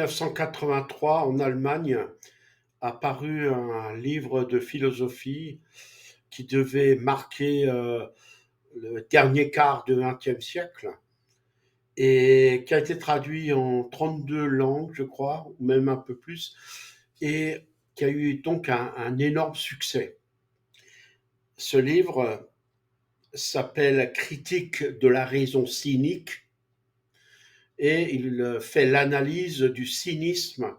1983, en Allemagne, a paru un livre de philosophie qui devait marquer le dernier quart du XXe siècle et qui a été traduit en 32 langues, je crois, ou même un peu plus, et qui a eu donc un énorme succès. Ce livre s'appelle Critique de la raison cynique et il fait l'analyse du cynisme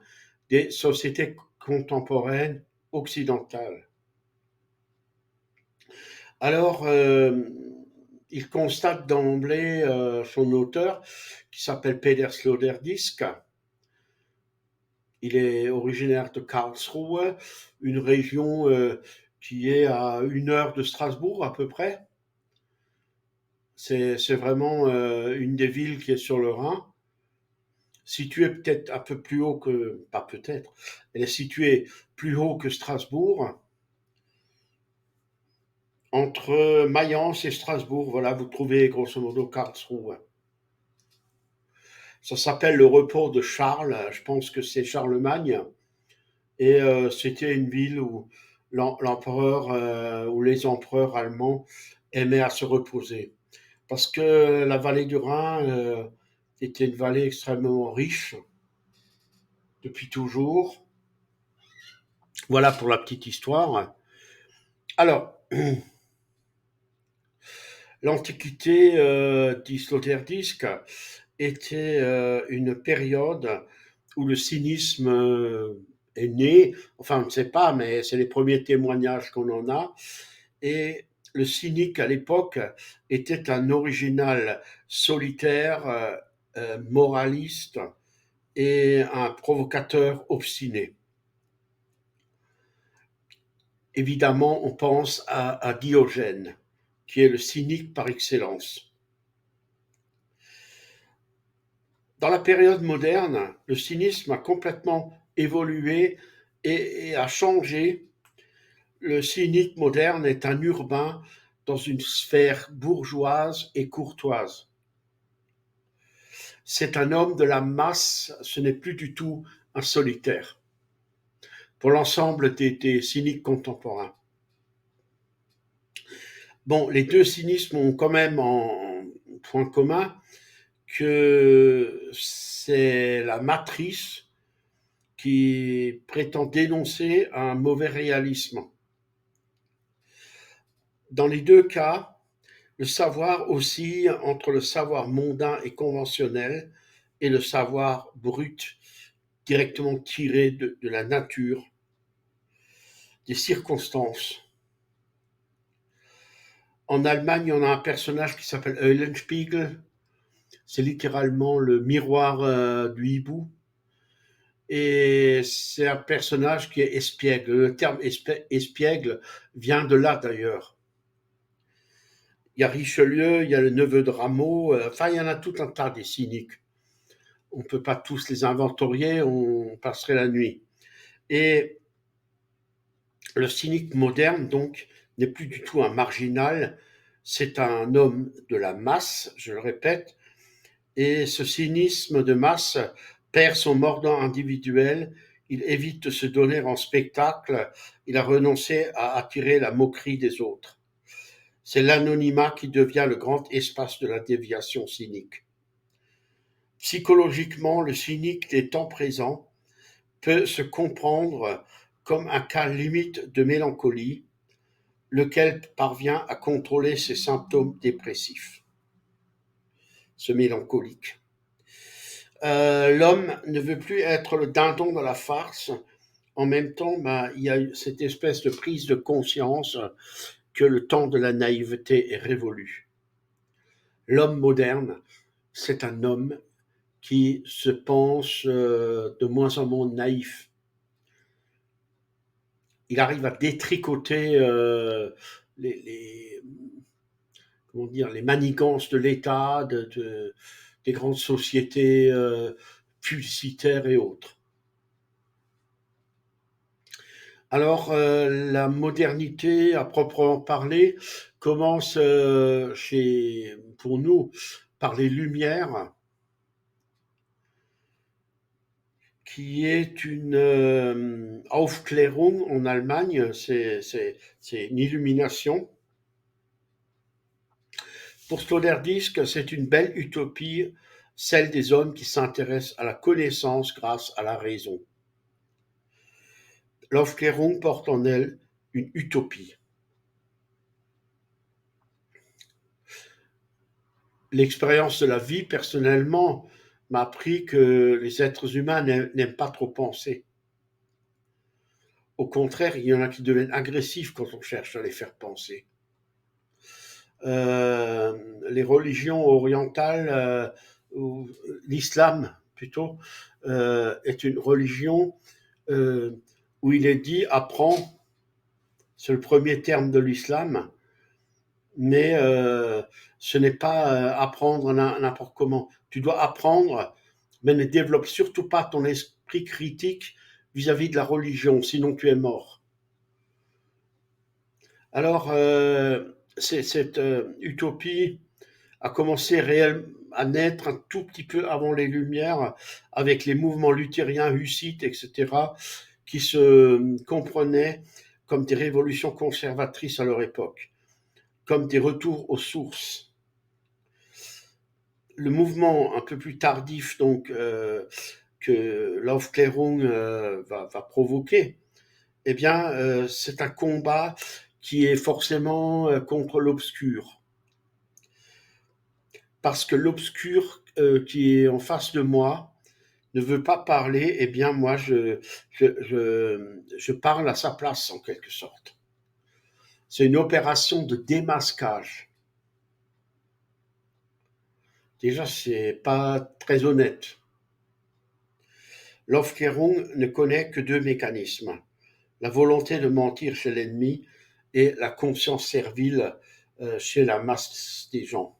des sociétés contemporaines occidentales. Alors, il constate d'emblée, son auteur, qui s'appelle Peder Sloterdijk. Il est originaire de Karlsruhe, une région qui est à 1 heure de Strasbourg à peu près. C'est vraiment une des villes qui est sur le Rhin, située peut-être un peu plus haut que, pas peut-être, elle est située plus haut que Strasbourg, entre Mayence et Strasbourg. Voilà, vous trouvez grosso modo Karlsruhe. Ça s'appelle le repos de Charles, je pense que c'est Charlemagne, et c'était une ville où l'empereur ou les empereurs allemands aimaient à se reposer. Parce que la vallée du Rhin était une vallée extrêmement riche depuis toujours. Voilà pour la petite histoire. Alors, l'Antiquité, dit Sloterdijk, était une période où le cynisme est né. Enfin, on ne sait pas, mais c'est les premiers témoignages qu'on en a. Et le cynique à l'époque était un original solitaire, moraliste et un provocateur obstiné. Évidemment, on pense à Diogène, qui est le cynique par excellence. Dans la période moderne, le cynisme a complètement évolué et a changé. Le cynique moderne est un urbain dans une sphère bourgeoise et courtoise. C'est un homme de la masse, ce n'est plus du tout un solitaire. Pour l'ensemble des cyniques contemporains. Bon, les deux cynismes ont quand même en point commun que c'est la matrice qui prétend dénoncer un mauvais réalisme. Dans les deux cas, le savoir oscille entre le savoir mondain et conventionnel et le savoir brut, directement tiré de la nature, des circonstances. En Allemagne, on a un personnage qui s'appelle Eulenspiegel. C'est littéralement le miroir du hibou. Et c'est un personnage qui est espiègle. Le terme espiègle vient de là d'ailleurs. Il y a Richelieu, il y a le neveu de Rameau, enfin il y en a tout un tas des cyniques. On ne peut pas tous les inventorier, on passerait la nuit. Et le cynique moderne, donc, n'est plus du tout un marginal, c'est un homme de la masse, je le répète, et ce cynisme de masse perd son mordant individuel, il évite de se donner en spectacle, il a renoncé à attirer la moquerie des autres. C'est l'anonymat qui devient le grand espace de la déviation cynique. Psychologiquement, le cynique des temps présents peut se comprendre comme un cas limite de mélancolie, lequel parvient à contrôler ses symptômes dépressifs. Ce mélancolique. L'homme ne veut plus être le dindon de la farce. En même temps, il y a cette espèce de prise de conscience que le temps de la naïveté est révolu. L'homme moderne, c'est un homme qui se pense de moins en moins naïf. Il arrive à détricoter les manigances de l'État, des grandes sociétés publicitaires et autres. Alors, la modernité, à proprement parler, commence pour nous par les Lumières, qui est une Aufklärung en Allemagne, c'est une illumination. Pour Sloterdijk, c'est une belle utopie, celle des hommes qui s'intéressent à la connaissance grâce à la raison. L'Aufklärung porte en elle une utopie. L'expérience de la vie, personnellement, m'a appris que les êtres humains n'aiment pas trop penser. Au contraire, il y en a qui deviennent agressifs quand on cherche à les faire penser. Euh, les religions orientales, ou l'islam plutôt, est une religion euh, où il est dit apprends, c'est le premier terme de l'islam, mais ce n'est pas apprendre n'importe comment. Tu dois apprendre, mais ne développe surtout pas ton esprit critique vis-à-vis de la religion, sinon tu es mort. Alors, cette utopie a commencé à naître un tout petit peu avant les Lumières, avec les mouvements luthériens, hussites, etc., qui se comprenaient comme des révolutions conservatrices à leur époque, comme des retours aux sources. Le mouvement un peu plus tardif, donc, que l'Aufklärung va provoquer, eh bien, c'est un combat qui est forcément contre l'obscur. Parce que l'obscur qui est en face de moi ne veut pas parler, eh bien, moi, je parle à sa place, en quelque sorte. C'est une opération de démasquage. Déjà, c'est pas très honnête. L'Aufklärung ne connaît que deux mécanismes: la volonté de mentir chez l'ennemi et la conscience servile chez la masse des gens.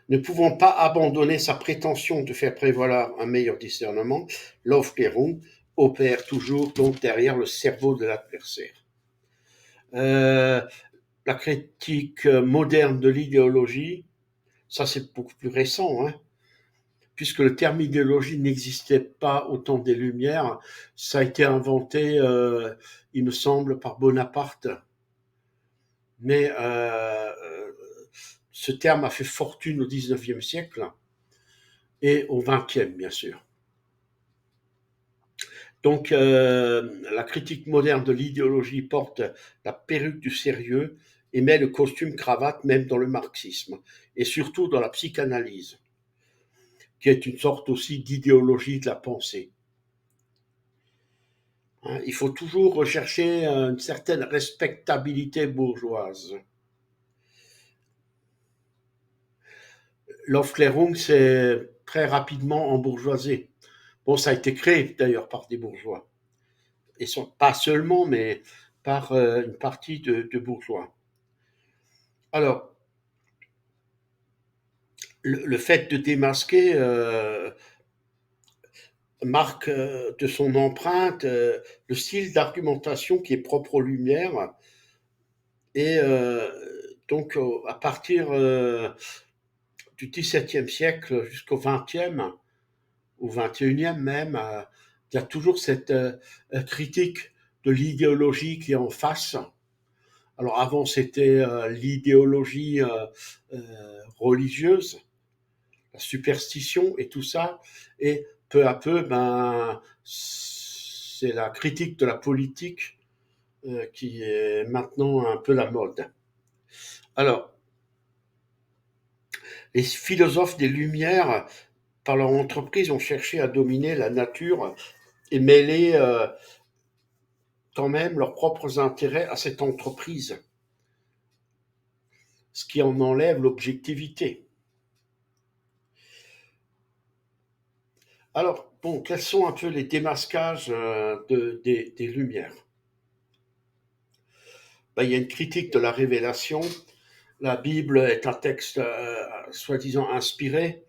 Ne pouvant pas abandonner sa prétention de faire prévaloir un meilleur discernement, l'Aufklärung opère toujours donc derrière le cerveau de l'adversaire. La critique moderne de l'idéologie, ça c'est beaucoup plus récent, hein, puisque le terme idéologie n'existait pas au temps des Lumières. Ça a été inventé, il me semble, par Bonaparte. Mais ce terme a fait fortune au XIXe siècle et au XXe, bien sûr. Donc, la critique moderne de l'idéologie porte la perruque du sérieux et met le costume cravate même dans le marxisme, et surtout dans la psychanalyse, qui est une sorte aussi d'idéologie de la pensée. Hein, il faut toujours rechercher une certaine respectabilité bourgeoise. L'Aufklärung s'est très rapidement embourgeoisé. Bon, ça a été créé d'ailleurs par des bourgeois. Et pas seulement, mais par une partie de bourgeois. Alors, le fait de démasquer marque de son empreinte le style d'argumentation qui est propre aux Lumières. Et donc, à partir du XVIIe siècle jusqu'au XXe, au XXIe même, il y a toujours cette critique de l'idéologie qui est en face. Alors avant, c'était l'idéologie religieuse, la superstition et tout ça. Et peu à peu, ben, c'est la critique de la politique qui est maintenant un peu la mode. Alors, les philosophes des Lumières, par leur entreprise, ont cherché à dominer la nature et mêler quand même leurs propres intérêts à cette entreprise, ce qui en enlève l'objectivité. Alors, bon, quels sont un peu les démasquages des Lumières? Ben, il y a une critique de la révélation. La Bible est un texte soi-disant inspiré,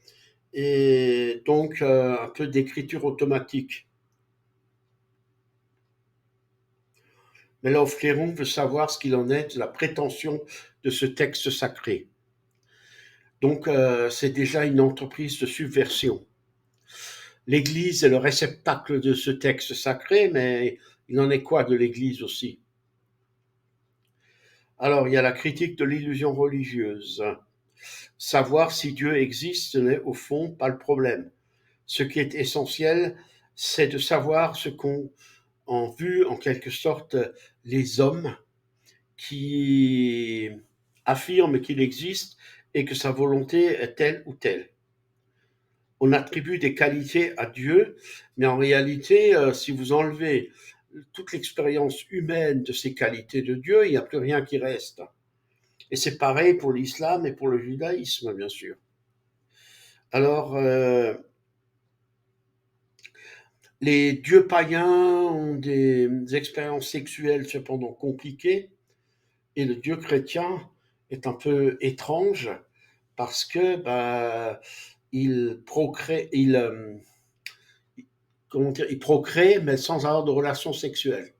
et donc un peu d'écriture automatique. Mais l'Aufklärung veut savoir ce qu'il en est de la prétention de ce texte sacré. Donc, c'est déjà une entreprise de subversion. L'Église est le réceptacle de ce texte sacré, mais il en est quoi de l'Église aussi? Alors, il y a la critique de l'illusion religieuse. Savoir si Dieu existe n'est au fond pas le problème. Ce qui est essentiel, c'est de savoir ce qu'ont en vue, en quelque sorte, les hommes qui affirment qu'il existe et que sa volonté est telle ou telle. On attribue des qualités à Dieu, mais en réalité, si vous enlevez toute l'expérience humaine de ces qualités de Dieu, il n'y a plus rien qui reste. Et c'est pareil pour l'islam et pour le judaïsme, bien sûr. Alors, les dieux païens ont des expériences sexuelles cependant compliquées, et le Dieu chrétien est un peu étrange parce que il procrée, comment dire, il procrée mais sans avoir de relations sexuelles.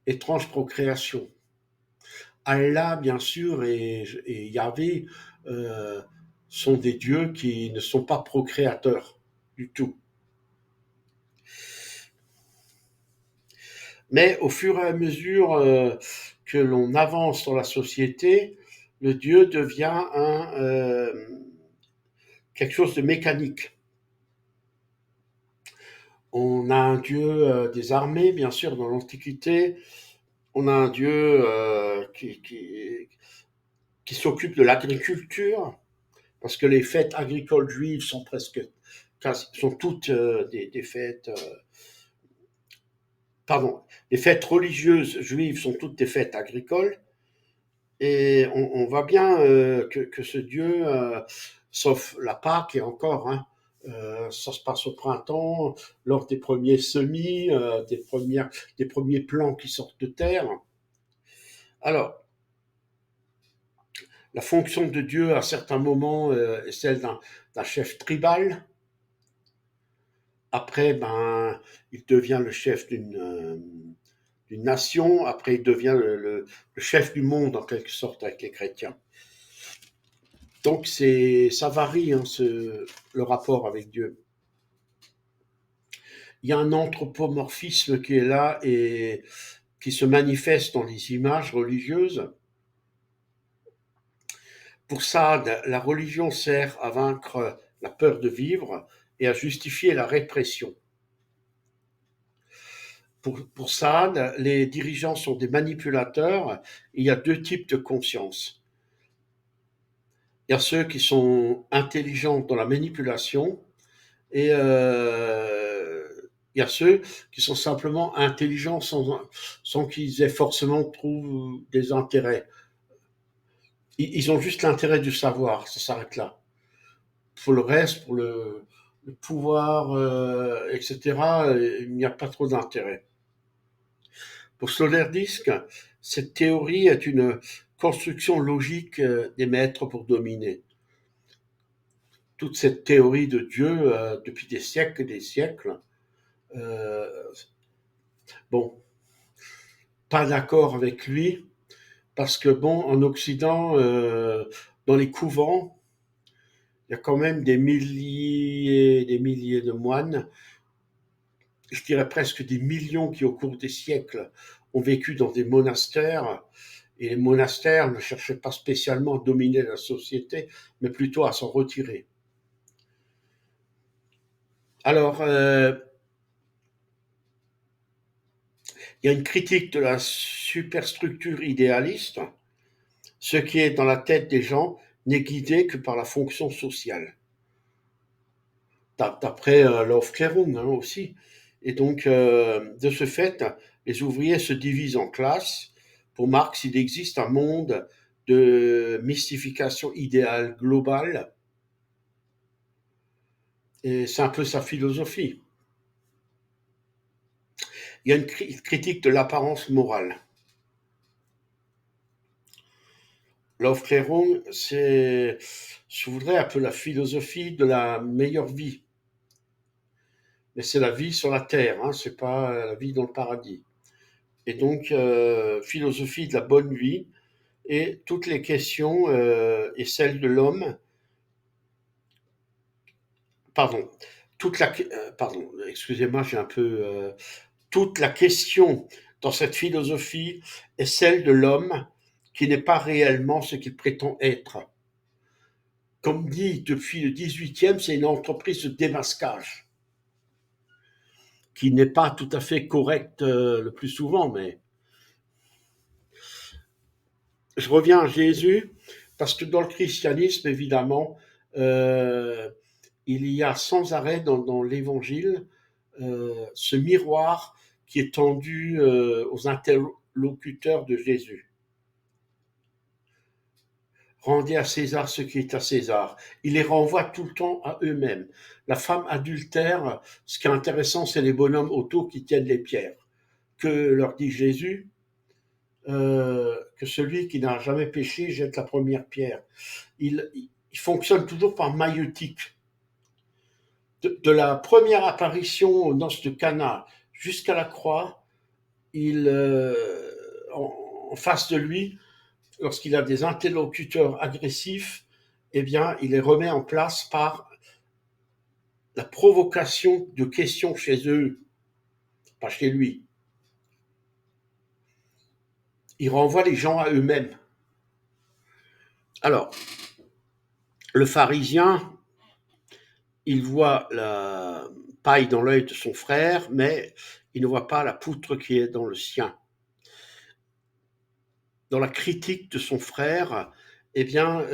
Étrange procréation. Allah, bien sûr, et Yahvé euh, sont des dieux qui ne sont pas procréateurs du tout. Mais au fur et à mesure que l'on avance dans la société, le Dieu devient quelque chose de mécanique. On a un Dieu des armées, bien sûr, dans l'Antiquité. On a un Dieu qui s'occupe de l'agriculture, parce que les fêtes agricoles juives sont sont toutes des fêtes, pardon, les fêtes religieuses juives sont toutes des fêtes agricoles. Et on voit bien que ce Dieu, sauf la Pâque et encore, hein, ça se passe au printemps, lors des premiers semis, des premiers plants qui sortent de terre. Alors, la fonction de Dieu à certains moments est celle d'un chef tribal. Après, il devient le chef d'une nation. Après, il devient le chef du monde en quelque sorte avec les chrétiens. Donc ça varie hein, le rapport avec Dieu. Il y a un anthropomorphisme qui est là et qui se manifeste dans les images religieuses. Pour Saad, la religion sert à vaincre la peur de vivre et à justifier la répression. Pour Saad, les dirigeants sont des manipulateurs. Il y a deux types de conscience. Il y a ceux qui sont intelligents dans la manipulation et il y a ceux qui sont simplement intelligents sans qu'ils aient forcément trouvé des intérêts. Ils ont juste l'intérêt du savoir, ça s'arrête là. Pour le reste, pour le pouvoir, etc., il n'y a pas trop d'intérêt. Pour Sloterdijk, cette théorie est une construction logique des maîtres pour dominer. Toute cette théorie de Dieu, depuis des siècles et des siècles, euh, bon, pas d'accord avec lui, parce que bon, en Occident, dans les couvents, il y a quand même des milliers de moines, je dirais presque des millions qui, au cours des siècles, ont vécu dans des monastères. Et les monastères ne cherchaient pas spécialement à dominer la société, mais plutôt à s'en retirer. Alors, il y a une critique de la superstructure idéaliste. Ce qui est dans la tête des gens n'est guidé que par la fonction sociale. D'après l'Aufklärung hein, aussi. Et donc, de ce fait, les ouvriers se divisent en classes. Pour Marx, il existe un monde de mystification idéale globale. Et c'est un peu sa philosophie. Il y a une critique de l'apparence morale. L'Aufklärung, c'est, je voudrais un peu la philosophie de la meilleure vie. Mais c'est la vie sur la terre, hein, c'est pas la vie dans le paradis. Et donc, philosophie de la bonne vie, et toutes les questions et celles de l'homme, pardon, pardon, excusez-moi, j'ai un peu, toute la question dans cette philosophie est celle de l'homme qui n'est pas réellement ce qu'il prétend être. Comme dit depuis le 18e, c'est une entreprise de démasquage qui n'est pas tout à fait correcte le plus souvent, mais je reviens à Jésus parce que dans le christianisme, évidemment, euh, il y a sans arrêt dans l'évangile ce miroir qui est tendu aux interlocuteurs de Jésus. Rendez à César ce qui est à César. Il les renvoie tout le temps à eux-mêmes. La femme adultère, ce qui est intéressant, c'est les bonhommes autour qui tiennent les pierres. Que leur dit Jésus? Que celui qui n'a jamais péché jette la première pierre. Il fonctionne toujours par maïeutique. De la première apparition aux noces de Cana jusqu'à la croix, en face de lui, lorsqu'il a des interlocuteurs agressifs, eh bien, il les remet en place par la provocation de questions chez eux, pas chez lui. Il renvoie les gens à eux-mêmes. Alors, le pharisien, il voit la paille dans l'œil de son frère, mais il ne voit pas la poutre qui est dans le sien. Dans la critique de son frère, eh bien,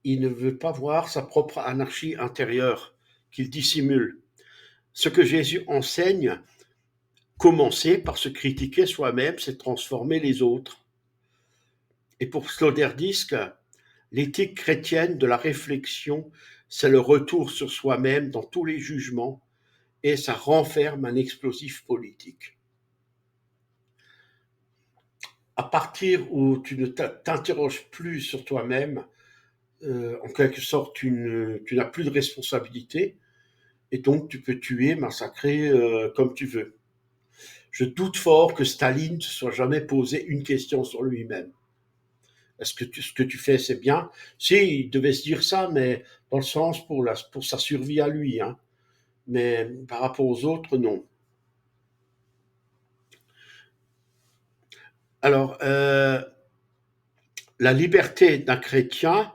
il ne veut pas voir sa propre anarchie intérieure qu'il dissimule. Ce que Jésus enseigne, commencer par se critiquer soi-même, c'est transformer les autres. Et pour Sloterdijk, l'éthique chrétienne de la réflexion, c'est le retour sur soi-même dans tous les jugements et ça renferme un explosif politique. À partir où tu ne t'interroges plus sur toi-même, en quelque sorte, tu n'as plus de responsabilité et donc tu peux tuer, massacrer comme tu veux. Je doute fort que Staline ne se soit jamais posé une question sur lui-même. Est-ce que ce que tu fais, c'est bien? Si, il devait se dire ça, mais dans le sens pour sa survie à lui. Hein. Mais par rapport aux autres, non. Alors, la liberté d'un chrétien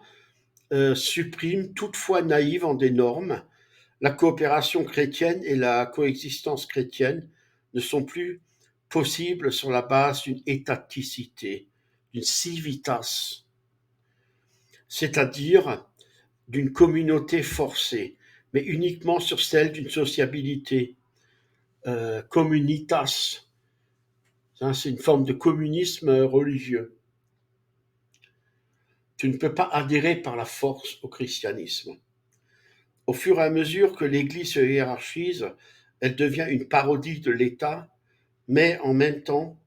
supprime toute foi naïve en des normes. La coopération chrétienne et la coexistence chrétienne ne sont plus possibles sur la base d'une étaticité, d'une civitas, c'est-à-dire d'une communauté forcée, mais uniquement sur celle d'une sociabilité, communitas. Hein, c'est une forme de communisme religieux. Tu ne peux pas adhérer par la force au christianisme. Au fur et à mesure que l'Église se hiérarchise, elle devient une parodie de l'État, mais en même temps,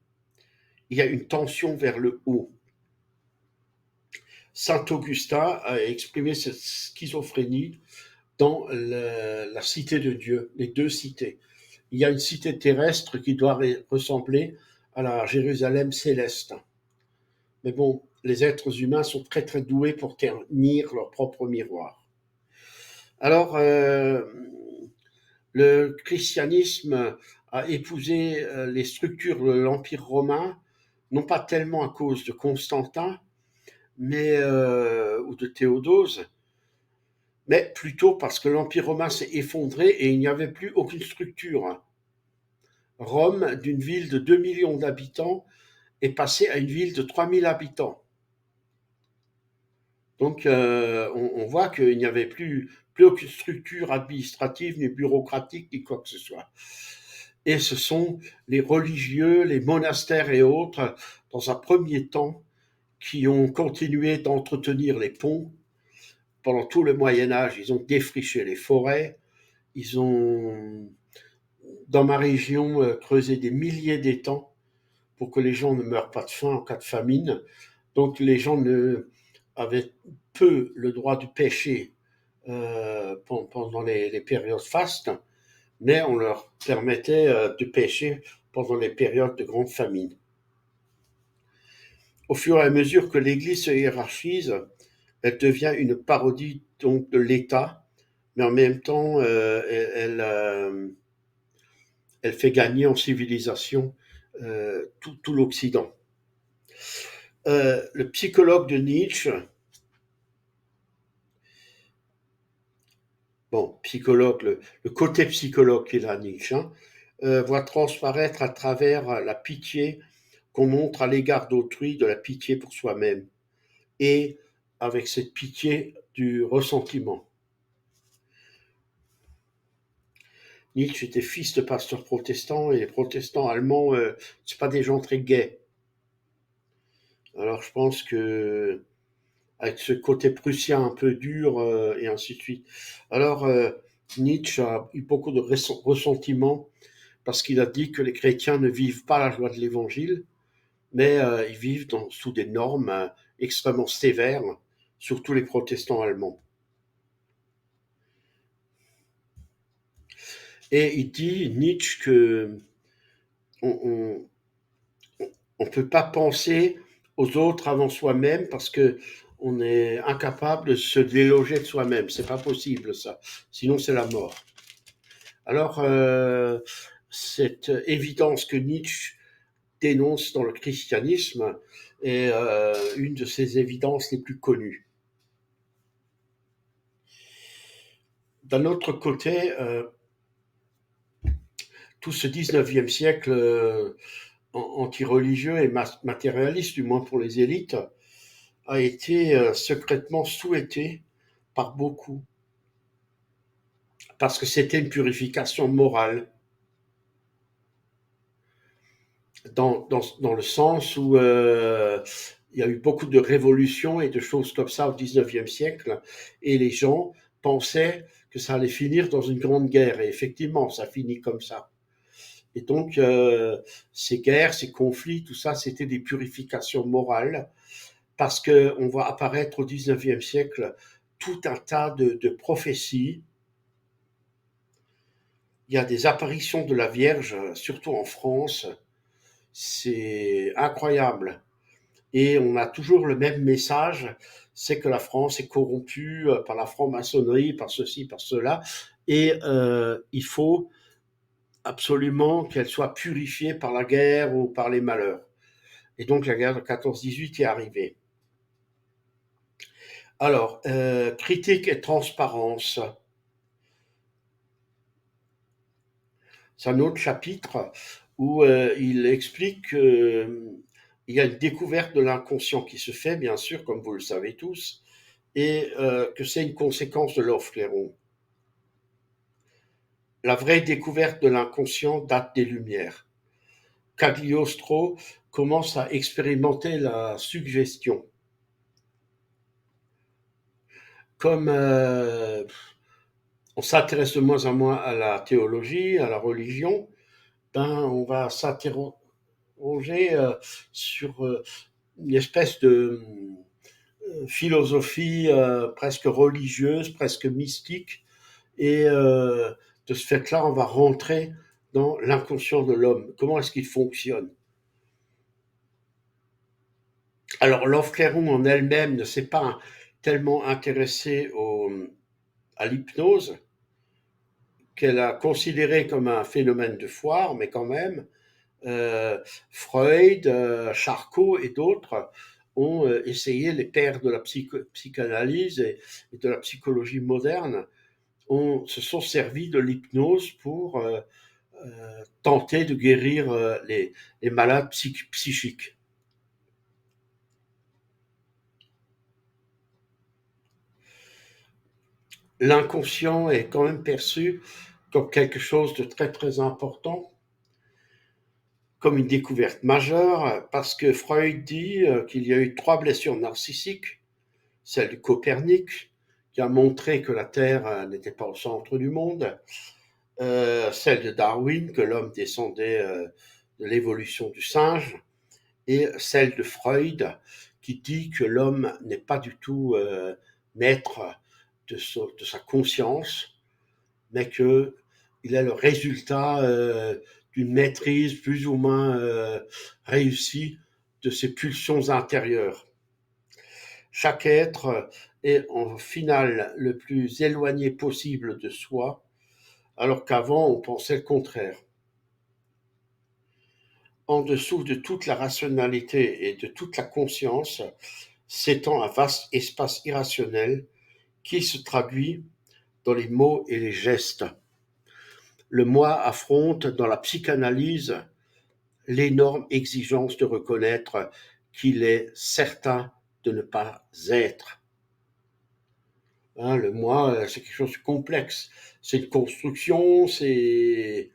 il y a une tension vers le haut. Saint Augustin a exprimé cette schizophrénie dans la cité de Dieu, les deux cités. Il y a une cité terrestre qui doit ressembler à la Jérusalem céleste. Mais bon, les êtres humains sont très très doués pour tenir leur propre miroir. Alors, le christianisme a épousé les structures de l'Empire romain, non pas tellement à cause de Constantin, mais ou de Théodose, mais plutôt parce que l'Empire romain s'est effondré et il n'y avait plus aucune structure. Rome, d'une ville de 2 millions d'habitants, est passée à une ville de 3 000 habitants. Donc, on voit qu'il n'y avait plus aucune structure administrative, ni bureaucratique, ni quoi que ce soit. Et ce sont les religieux, les monastères et autres, dans un premier temps, qui ont continué d'entretenir les ponts. Pendant tout le Moyen Âge, ils ont défriché les forêts, ils ont, dans ma région, creusé des milliers d'étangs pour que les gens ne meurent pas de faim en cas de famine. Donc les gens avaient peu le droit de pêcher pendant les périodes fastes, mais on leur permettait de pêcher pendant les périodes de grande famine. Au fur et à mesure que l'Église se hiérarchise, elle devient une parodie donc de l'État, mais en même temps, elle fait gagner en civilisation tout l'Occident. Le psychologue de Nietzsche, bon, psychologue, le côté psychologue qu'il a Nietzsche, hein, voit transparaître à travers la pitié qu'on montre à l'égard d'autrui, de la pitié pour soi-même, et avec cette pitié du ressentiment. Nietzsche était fils de pasteur protestant et les protestants allemands, c'est pas des gens très gais. Alors je pense que avec ce côté prussien un peu dur et ainsi de suite. Alors Nietzsche a eu beaucoup de ressentiment parce qu'il a dit que les chrétiens ne vivent pas la joie de l'évangile, mais ils vivent sous des normes extrêmement sévères, surtout les protestants allemands. Et il dit, Nietzsche, que on ne peut pas penser aux autres avant soi-même parce que on est incapable de se déloger de soi-même. C'est pas possible ça. Sinon, c'est la mort. Alors, cette évidence que Nietzsche dénonce dans le christianisme est une de ses évidences les plus connues. D'un autre côté, tout ce 19e siècle anti-religieux et matérialiste, du moins pour les élites, a été secrètement souhaité par beaucoup, parce que c'était une purification morale, dans le sens où il y a eu beaucoup de révolutions et de choses comme ça au 19e siècle, et les gens pensaient que ça allait finir dans une grande guerre, et effectivement, ça finit comme ça. Et donc, ces guerres, ces conflits, tout ça, c'était des purifications morales, parce qu'on voit apparaître au 19e siècle tout un tas de prophéties. Il y a des apparitions de la Vierge, surtout en France. C'est incroyable. Et on a toujours le même message, c'est que la France est corrompue par la franc-maçonnerie, par ceci, par cela, et il faut absolument qu'elle soit purifiée par la guerre ou par les malheurs. Et donc la guerre de 14-18 est arrivée. Alors, critique et transparence, c'est un autre chapitre où il explique qu'il y a une découverte de l'inconscient qui se fait, bien sûr, comme vous le savez tous, et que c'est une conséquence de l'off-clairon. La vraie découverte de l'inconscient date des Lumières. Cagliostro commence à expérimenter la suggestion. Comme on s'intéresse de moins en moins à la théologie, à la religion, ben on va s'interroger sur une espèce de philosophie presque religieuse, presque mystique, et de ce fait-là, on va rentrer dans l'inconscient de l'homme. Comment est-ce qu'il fonctionne? Alors, Love-Clairon en elle-même ne s'est pas tellement intéressée à l'hypnose, qu'elle a considéré comme un phénomène de foire, mais quand même, Freud, Charcot et d'autres ont essayé, les pères de la psychanalyse et de la psychologie moderne, se sont servis de l'hypnose pour tenter de guérir les malades psychiques. L'inconscient est quand même perçu comme quelque chose de très très important, comme une découverte majeure, parce que Freud dit qu'il y a eu 3 blessures narcissiques, celle de Copernic, qui a montré que la Terre n'était pas au centre du monde, celle de Darwin, que l'homme descendait de l'évolution du singe, et celle de Freud, qui dit que l'homme n'est pas du tout maître de sa conscience, mais qu'il est le résultat d'une maîtrise plus ou moins réussie de ses pulsions intérieures. Chaque être est en finale le plus éloigné possible de soi, alors qu'avant on pensait le contraire. En dessous de toute la rationalité et de toute la conscience s'étend un vaste espace irrationnel qui se traduit dans les mots et les gestes. Le moi affronte dans la psychanalyse l'énorme exigence de reconnaître qu'il est certain de ne pas être. Hein, le moi, c'est quelque chose de complexe. C'est une construction, c'est...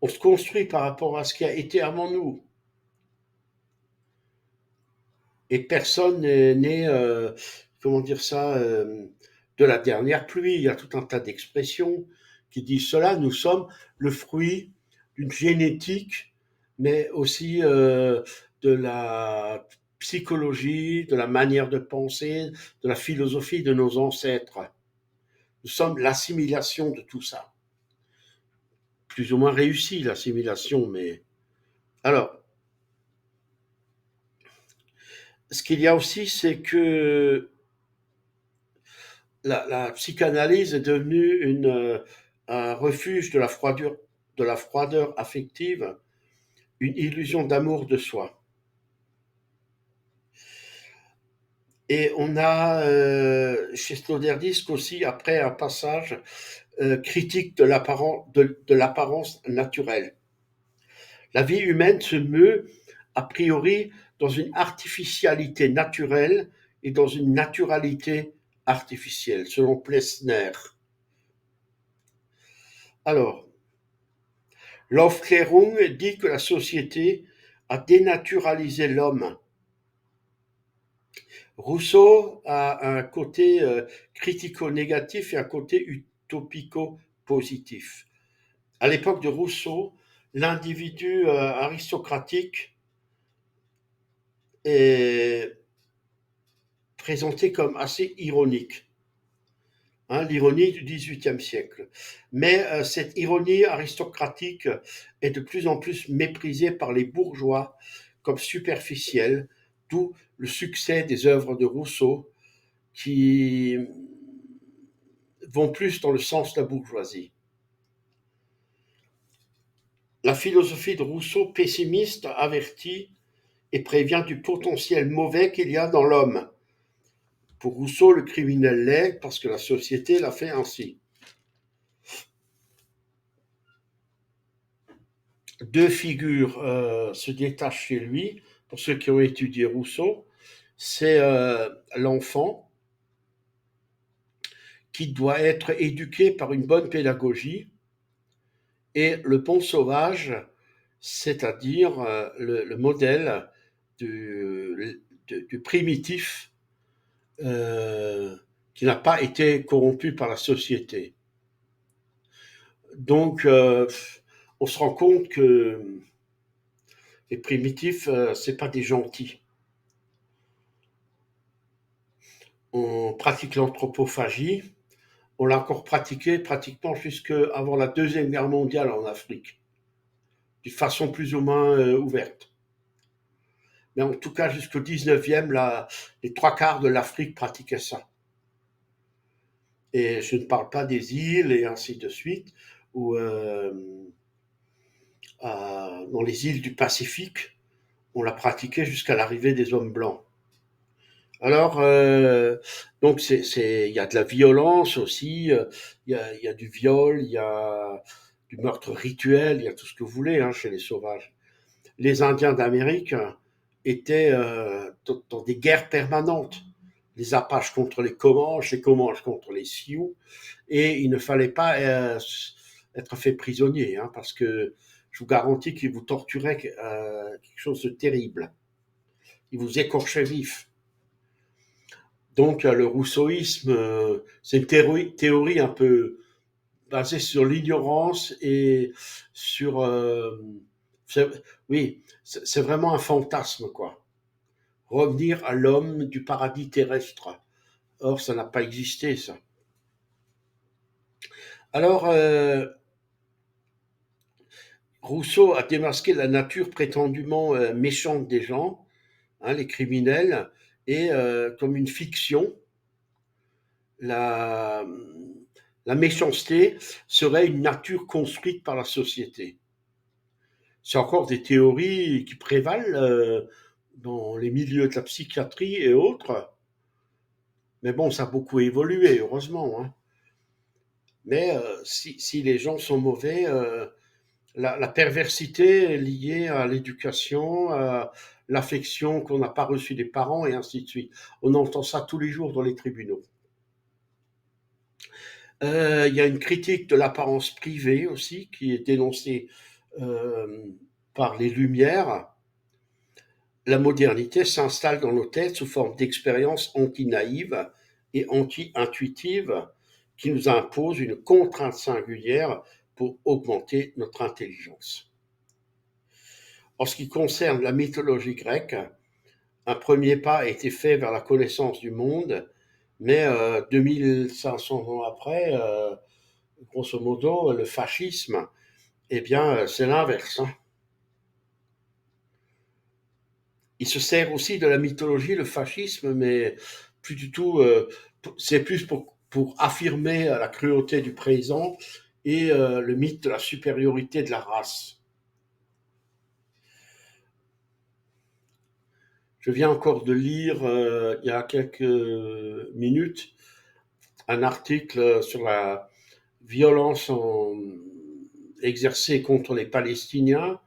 On se construit par rapport à ce qui a été avant nous. Et personne n'est né, comment dire ça, de la dernière pluie. Il y a tout un tas d'expressions qui disent cela. Nous sommes le fruit d'une génétique, mais aussi de la psychologie, de la manière de penser, de la philosophie de nos ancêtres. Nous sommes l'assimilation de tout ça. Plus ou moins réussi l'assimilation, mais... Alors, ce qu'il y a aussi, c'est que la psychanalyse est devenue un refuge de la froideur affective, une illusion d'amour de soi. Et on a chez Sloterdijk aussi, après un passage critique de l'apparence naturelle. La vie humaine se meut a priori dans une artificialité naturelle et dans une naturalité artificielle, selon Plessner. Alors, l'Aufklärung dit que la société a dénaturalisé l'homme. Rousseau a un côté critico-négatif et un côté utopico-positif. À l'époque de Rousseau, l'individu aristocratique est présenté comme assez ironique. Hein, l'ironie du XVIIIe siècle. Mais cette ironie aristocratique est de plus en plus méprisée par les bourgeois comme superficielle, d'où le succès des œuvres de Rousseau qui vont plus dans le sens de la bourgeoisie. La philosophie de Rousseau pessimiste avertit et prévient du potentiel mauvais qu'il y a dans l'homme. Pour Rousseau, le criminel l'est parce que la société l'a fait ainsi. Deux figures se détachent chez lui, pour ceux qui ont étudié Rousseau. C'est l'enfant qui doit être éduqué par une bonne pédagogie et le bon sauvage, c'est-à-dire le modèle du primitif qui n'a pas été corrompu par la société. Donc, on se rend compte que les primitifs, c'est pas des gentils. On pratique l'anthropophagie. On l'a encore pratiqué pratiquement jusqu'avant la Deuxième Guerre mondiale en Afrique, d'une façon plus ou moins ouverte. Mais en tout cas, jusqu'au 19e, les trois quarts de l'Afrique pratiquaient ça. Et je ne parle pas des îles et ainsi de suite, où dans les îles du Pacifique, on l'a pratiqué jusqu'à l'arrivée des hommes blancs. Alors, donc il y a de la violence aussi, il y a du viol, il y a du meurtre rituel, il y a tout ce que vous voulez hein, chez les sauvages. Les Indiens d'Amérique étaient dans des guerres permanentes. Les Apaches contre les Comanches contre les Sioux, et il ne fallait pas être fait prisonnier, hein, parce que je vous garantis qu'ils vous torturaient quelque chose de terrible. Ils vous écorchaient vif. Donc le rousseauisme, c'est une théorie un peu basée sur l'ignorance et sur... oui, c'est vraiment un fantasme, quoi. Revenir à l'homme du paradis terrestre. Or, ça n'a pas existé, ça. Alors, Rousseau a démasqué la nature prétendument méchante des gens, hein, les criminels, et comme une fiction, la, la méchanceté serait une nature construite par la société. C'est encore des théories qui prévalent dans les milieux de la psychiatrie et autres. Mais bon, ça a beaucoup évolué, heureusement, hein. Mais si les gens sont mauvais, la perversité est liée à l'éducation, à l'affection qu'on n'a pas reçue des parents et ainsi de suite. On entend ça tous les jours dans les tribunaux. Il y a une critique de l'apparence privée aussi qui est dénoncée euh, par les Lumières. La modernité s'installe dans nos têtes sous forme d'expériences anti-naïves et anti-intuitives qui nous imposent une contrainte singulière pour augmenter notre intelligence. En ce qui concerne la mythologie grecque, un premier pas a été fait vers la connaissance du monde, mais 2500 ans après, grosso modo, le fascisme, eh bien, c'est l'inverse, hein. Il se sert aussi de la mythologie, le fascisme, mais plus du tout. C'est plus pour affirmer la cruauté du présent et le mythe de la supériorité de la race. Je viens encore de lire, il y a quelques minutes, un article sur la violence exercée contre les Palestiniens,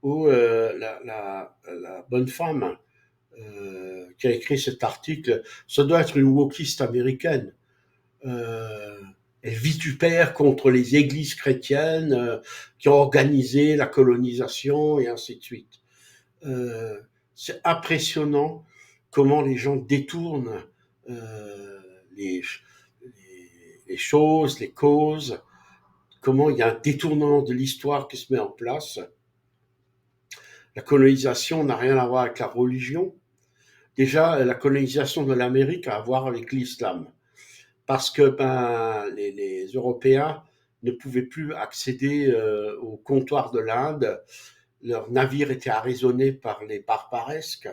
où la bonne femme qui a écrit cet article, ça doit être une wokiste américaine. Euh, Elle vitupère contre les églises chrétiennes qui ont organisé la colonisation et ainsi de suite. Euh, c'est impressionnant comment les gens détournent euh, les, les choses, les causes, comment il y a un détournement de l'histoire qui se met en place. La colonisation n'a rien à voir avec la religion. Déjà, la colonisation de l'Amérique a à voir avec l'islam. Parce que les Européens ne pouvaient plus accéder au comptoir de l'Inde. Leurs navires étaient arraisonnés par les barbaresques.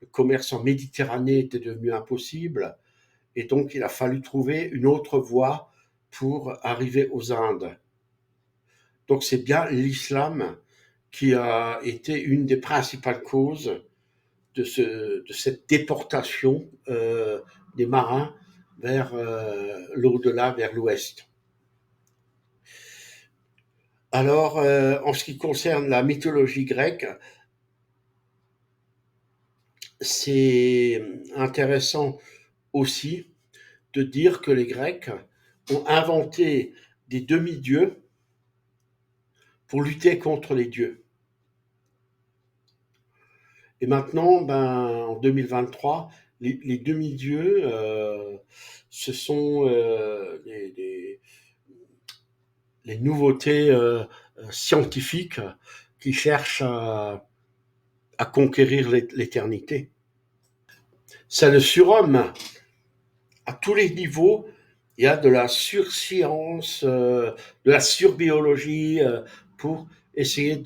Le commerce en Méditerranée était devenu impossible. Et donc, il a fallu trouver une autre voie pour arriver aux Indes. Donc, c'est bien l'islam qui a été une des principales causes de cette déportation des marins vers l'au-delà, vers l'ouest. Alors, en ce qui concerne la mythologie grecque, c'est intéressant aussi de dire que les Grecs ont inventé des demi-dieux pour lutter contre les dieux. Et maintenant, en 2023, les demi-dieux, ce sont les nouveautés scientifiques qui cherchent à conquérir l'éternité. C'est le surhomme à tous les niveaux. Il y a de la surscience, de la surbiologie pour essayer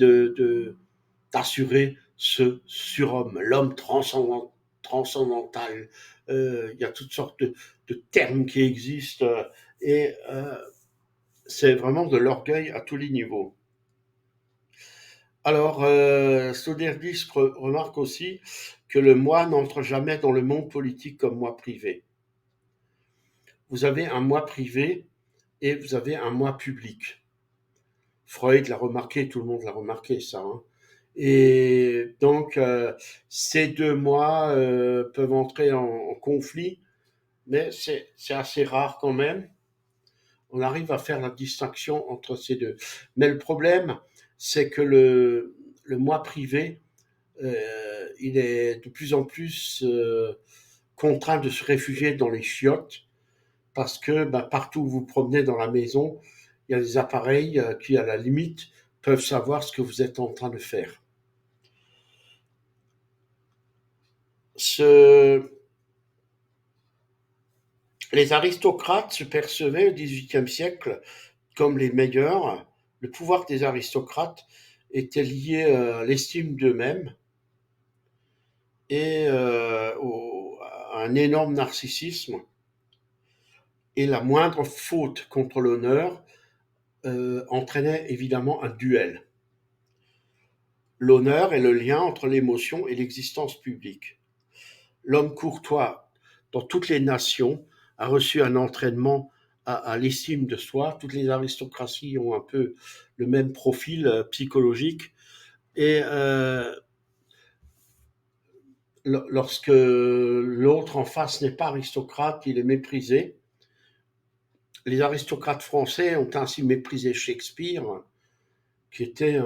d'assurer ce surhomme, l'homme transcendantal. Il y a toutes sortes de termes qui existent et c'est vraiment de l'orgueil à tous les niveaux. Alors, Sloterdijk remarque aussi que le moi n'entre jamais dans le monde politique comme moi privé. Vous avez un moi privé et vous avez un moi public. Freud l'a remarqué, tout le monde l'a remarqué ça, hein. Et donc, ces deux moi peuvent entrer en conflit, mais c'est assez rare quand même. On arrive à faire la distinction entre ces deux. Mais le problème, c'est que le moi privé, il est de plus en plus contraint de se réfugier dans les chiottes parce que partout où vous vous promenez dans la maison, il y a des appareils qui, à la limite, peuvent savoir ce que vous êtes en train de faire. Ce... Les aristocrates se percevaient au XVIIIe siècle comme les meilleurs Le pouvoir des aristocrates était lié à l'estime d'eux-mêmes et à un énorme narcissisme. Et la moindre faute contre l'honneur entraînait évidemment un duel. L'honneur est le lien entre l'émotion et l'existence publique. L'homme courtois, dans toutes les nations, a reçu un entraînement à l'estime de soi. Toutes les aristocraties ont un peu le même profil psychologique. Et lorsque l'autre en face n'est pas aristocrate, il est méprisé. Les aristocrates français ont ainsi méprisé Shakespeare, qui était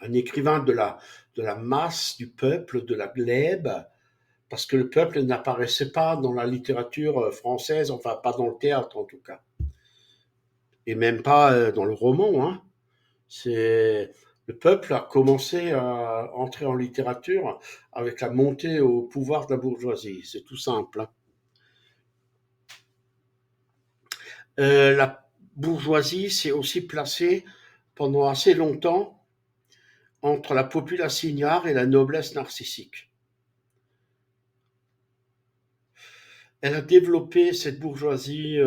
un écrivain de la masse, du peuple, de la glèbe, parce que le peuple n'apparaissait pas dans la littérature française, enfin pas dans le théâtre en tout cas, et même pas dans le roman. Hein. C'est le peuple a commencé à entrer en littérature avec la montée au pouvoir de la bourgeoisie. C'est tout simple. Hein. La bourgeoisie s'est aussi placée pendant assez longtemps entre la populace ignare et la noblesse narcissique. Elle a développé cette bourgeoisie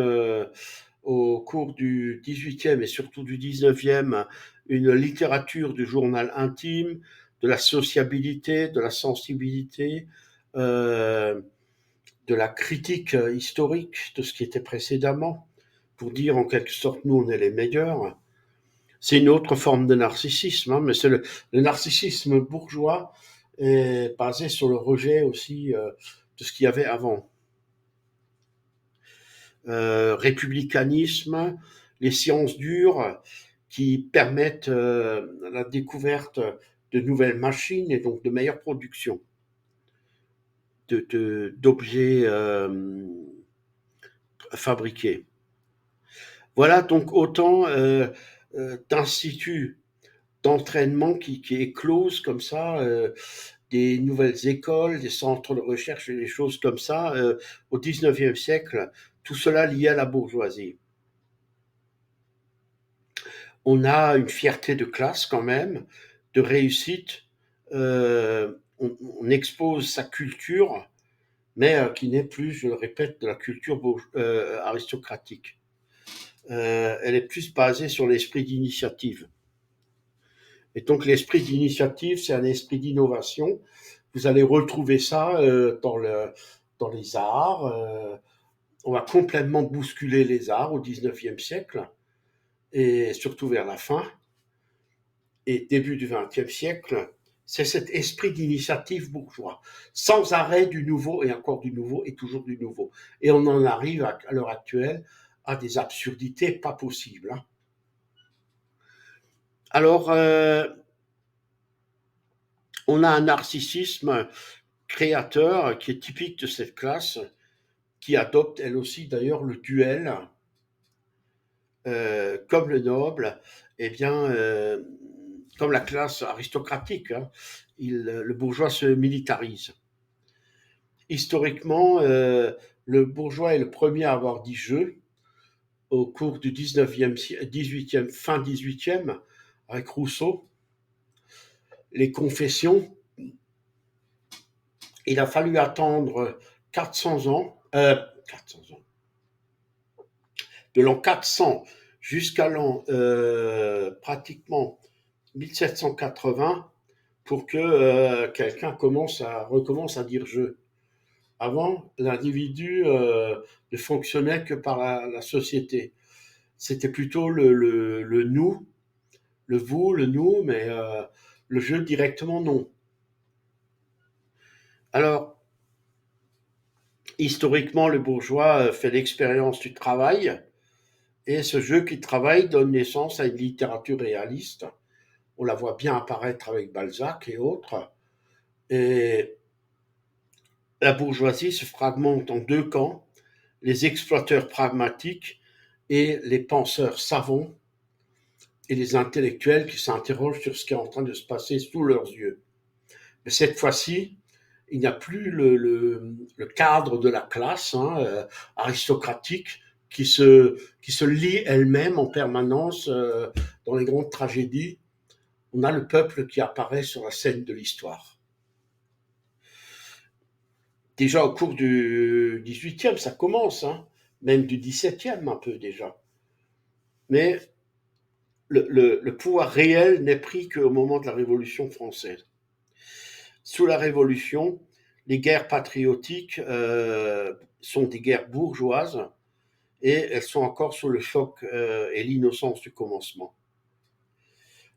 au cours du XVIIIe et surtout du XIXe, une littérature du journal intime, de la sociabilité, de la sensibilité, euh, de la critique historique de ce qui était précédemment, pour dire en quelque sorte nous on est les meilleurs. C'est une autre forme de narcissisme, hein, mais c'est le narcissisme bourgeois est basé sur le rejet aussi de ce qu'il y avait avant. Républicanisme, les sciences dures qui permettent la découverte de nouvelles machines et donc de meilleure production d'objets fabriqués. Voilà donc autant d'instituts d'entraînement qui éclosent comme ça, des nouvelles écoles, des centres de recherche et des choses comme ça au XIXe siècle, tout cela lié à la bourgeoisie. On a une fierté de classe quand même, de réussite. On expose sa culture, mais qui n'est plus, je le répète, de la culture aristocratique. Elle est plus basée sur l'esprit d'initiative. Et donc l'esprit d'initiative, c'est un esprit d'innovation. Vous allez retrouver ça dans les arts. On va complètement bousculer les arts au XIXe siècle, et surtout vers la fin. Et début du XXe siècle, c'est cet esprit d'initiative bourgeois, sans arrêt du nouveau et encore du nouveau et toujours du nouveau. Et on en arrive à l'heure actuelle à des absurdités pas possibles. Hein. Alors, on a un narcissisme créateur qui est typique de cette classe, qui adopte elle aussi d'ailleurs le duel, comme le noble, eh bien, comme la classe aristocratique, hein, le bourgeois se militarise. Historiquement, le bourgeois est le premier à avoir dit je au cours du 19e, 18e, fin 18e, avec Rousseau. Les confessions, il a fallu attendre 400 ans, 400 ans, de l'an 400 jusqu'à l'an pratiquement 1780 pour que quelqu'un recommence à dire je. Avant, l'individu ne fonctionnait que par la société. C'était plutôt le nous, le vous, le nous, mais le je directement non. Alors, historiquement, le bourgeois fait l'expérience du travail, et ce jeu qui travaille donne naissance à une littérature réaliste. On la voit bien apparaître avec Balzac et autres. Et la bourgeoisie se fragmente en deux camps, les exploiteurs pragmatiques et les penseurs savants et les intellectuels qui s'interrogent sur ce qui est en train de se passer sous leurs yeux. Mais cette fois-ci, il n'y a plus le cadre de la classe aristocratique qui se lie elle-même en permanence dans les grandes tragédies, on a le peuple qui apparaît sur la scène de l'histoire. Déjà au cours du 18e, ça commence, hein, même du 17e un peu déjà. Mais le pouvoir réel n'est pris qu'au moment de la Révolution française. Sous la Révolution, les guerres patriotiques sont des guerres bourgeoises et elles sont encore sous le choc et l'innocence du commencement.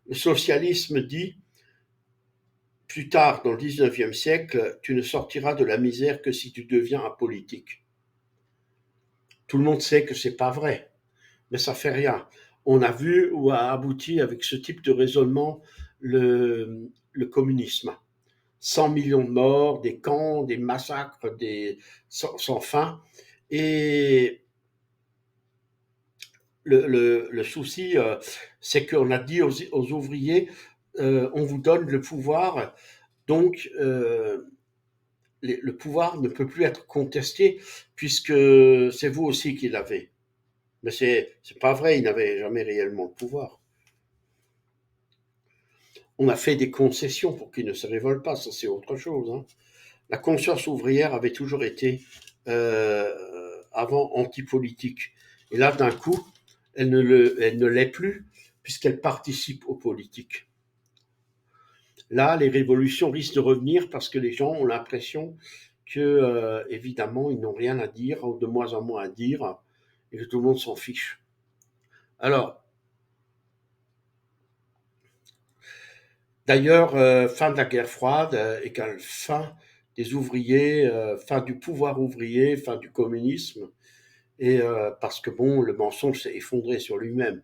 Le socialisme dit, plus tard dans le 19e siècle, tu ne sortiras de la misère que si tu deviens apolitique. Tout le monde sait que c'est pas vrai, mais ça fait rien. On a vu où a abouti avec ce type de raisonnement le communisme. 100 millions de morts, des camps, des massacres, sans fin. Et le souci, c'est qu'on a dit aux ouvriers, on vous donne le pouvoir, donc le pouvoir ne peut plus être contesté puisque c'est vous aussi qui l'avez. Mais c'est pas vrai, ils n'avaient jamais réellement le pouvoir. On a fait des concessions pour qu'ils ne se révoltent pas, ça c'est autre chose. Hein. La conscience ouvrière avait toujours été avant antipolitique. Et là, d'un coup, elle ne l'est plus puisqu'elle participe aux politiques. Là, les révolutions risquent de revenir parce que les gens ont l'impression que, évidemment, ils n'ont rien à dire, ou de moins en moins à dire, et que tout le monde s'en fiche. Alors, d'ailleurs, fin de la guerre froide égale fin des ouvriers, fin du pouvoir ouvrier, fin du communisme, et parce que bon, le mensonge s'est effondré sur lui-même.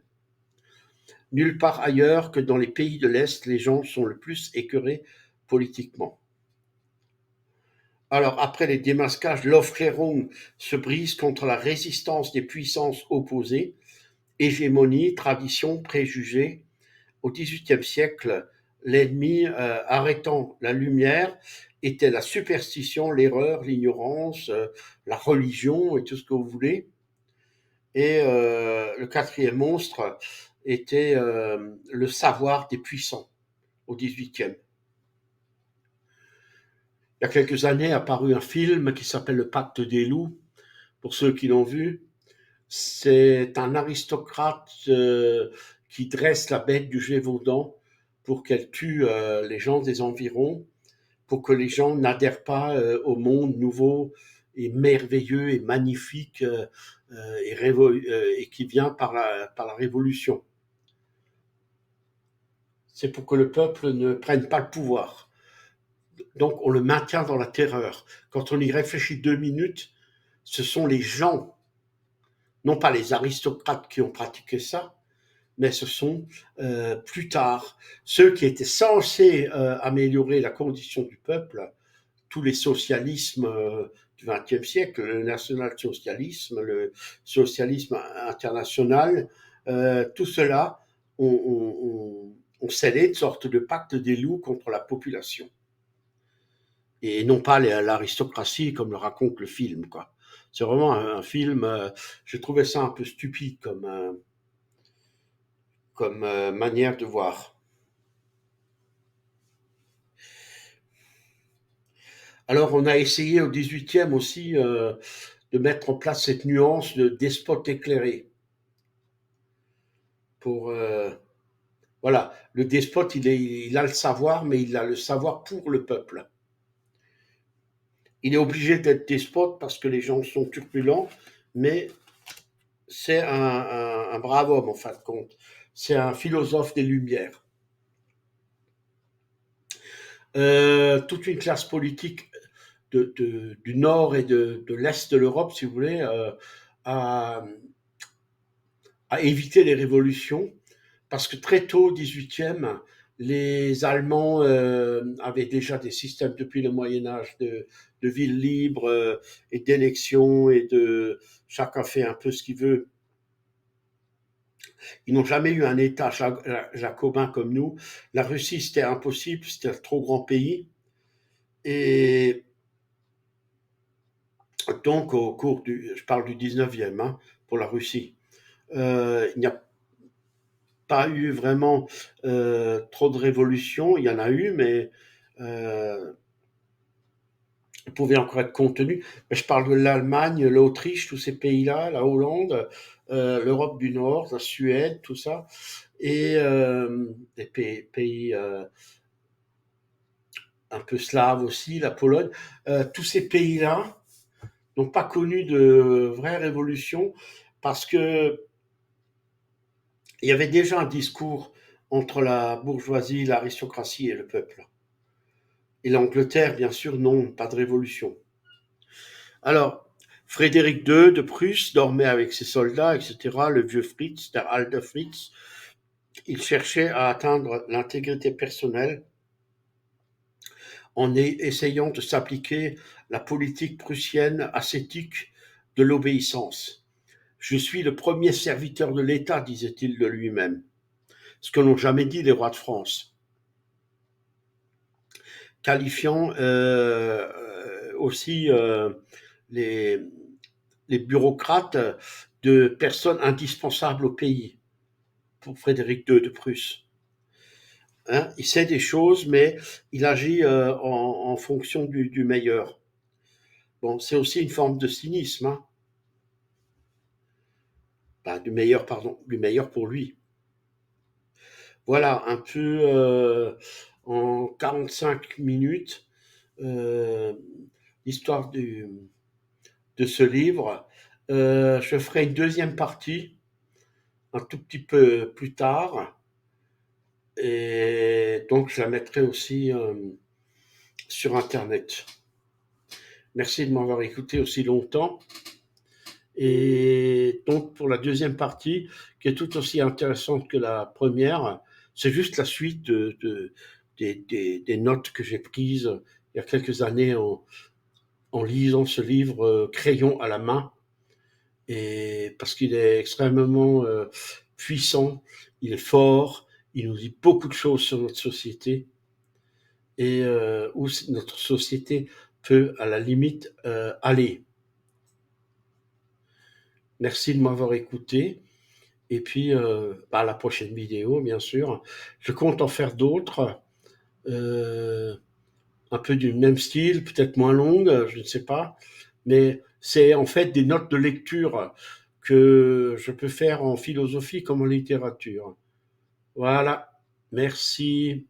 Nulle part ailleurs que dans les pays de l'Est, les gens sont le plus écœurés politiquement. Alors, après les démasquages, l'Aufklärung se brise contre la résistance des puissances opposées, hégémonie, tradition, préjugés. Au XVIIIe siècle, l'ennemi arrêtant la lumière était la superstition, l'erreur, l'ignorance, la religion et tout ce que vous voulez. Et le quatrième monstre était le savoir des puissants au XVIIIe. Il y a quelques années est apparu un film qui s'appelle Le Pacte des loups, pour ceux qui l'ont vu. C'est un aristocrate qui dresse la bête du Gévaudan pour qu'elle tue les gens des environs, pour que les gens n'adhèrent pas au monde nouveau et merveilleux et magnifique et qui vient par la révolution. C'est pour que le peuple ne prenne pas le pouvoir. Donc on le maintient dans la terreur. Quand on y réfléchit 2 minutes, ce sont les gens, non pas les aristocrates qui ont pratiqué ça, mais ce sont plus tard ceux qui étaient censés améliorer la condition du peuple, tous les socialismes du XXe siècle, le national-socialisme, le socialisme international, tout cela ont scellé une sorte de pacte des loups contre la population. Et non pas l'aristocratie comme le raconte le film, quoi. C'est vraiment un film, je trouvais ça un peu stupide comme manière de voir. Alors, on a essayé au 18e aussi de mettre en place cette nuance de despote éclairé. Pour voilà, le despote, il a le savoir, mais il a le savoir pour le peuple. Il est obligé d'être despote parce que les gens sont turbulents, mais c'est un brave homme en fin de compte. C'est un philosophe des Lumières. Toute une classe politique du nord et de l'est de l'Europe, si vous voulez, a, a évité les révolutions parce que très tôt, au 18e, les Allemands avaient déjà des systèmes depuis le Moyen Âge de villes libres et d'élections et de chacun fait un peu ce qu'il veut. Ils n'ont jamais eu un État jacobin comme nous. La Russie, c'était impossible, c'était un trop grand pays. Et donc, au cours je parle du 19e, hein, pour la Russie, il n'y a pas eu vraiment trop de révolutions. Il y en a eu, mais euh, pouvaient encore être contenues. Mais je parle de l'Allemagne, l'Autriche, tous ces pays-là, la Hollande, l'Europe du Nord, la Suède, tout ça, et des pays un peu slaves aussi, la Pologne. Tous ces pays-là n'ont pas connu de vraie révolution parce que il y avait déjà un discours entre la bourgeoisie, l'aristocratie et le peuple. Et l'Angleterre, bien sûr, non, pas de révolution. Alors, Frédéric II de Prusse dormait avec ses soldats, etc. Le vieux Fritz, der alte Fritz, il cherchait à atteindre l'intégrité personnelle en essayant de s'appliquer la politique prussienne ascétique de l'obéissance. Je suis le premier serviteur de l'État, disait-il de lui-même, ce que n'ont jamais dit les rois de France, qualifiant aussi les, les bureaucrates de personnes indispensables au pays, pour Frédéric II de Prusse. Hein, il sait des choses, mais il agit en fonction du meilleur. Bon, c'est aussi une forme de cynisme, hein. Bah, du meilleur, pardon, du meilleur pour lui. Voilà, un peu en 45 minutes, euh, l'histoire de ce livre. Je ferai une deuxième partie un tout petit peu plus tard. Et donc, je la mettrai aussi sur Internet. Merci de m'avoir écouté aussi longtemps. Et donc, pour la deuxième partie, qui est tout aussi intéressante que la première, c'est juste la suite des notes que j'ai prises il y a quelques années en lisant ce livre crayon à la main. Et parce qu'il est extrêmement puissant, il est fort, il nous dit beaucoup de choses sur notre société et où notre société peut à la limite aller. Merci de m'avoir écouté. Et puis, à la prochaine vidéo, bien sûr. Je compte en faire d'autres, euh, un peu du même style, peut-être moins longues, je ne sais pas. Mais c'est en fait des notes de lecture que je peux faire en philosophie comme en littérature. Voilà. Merci.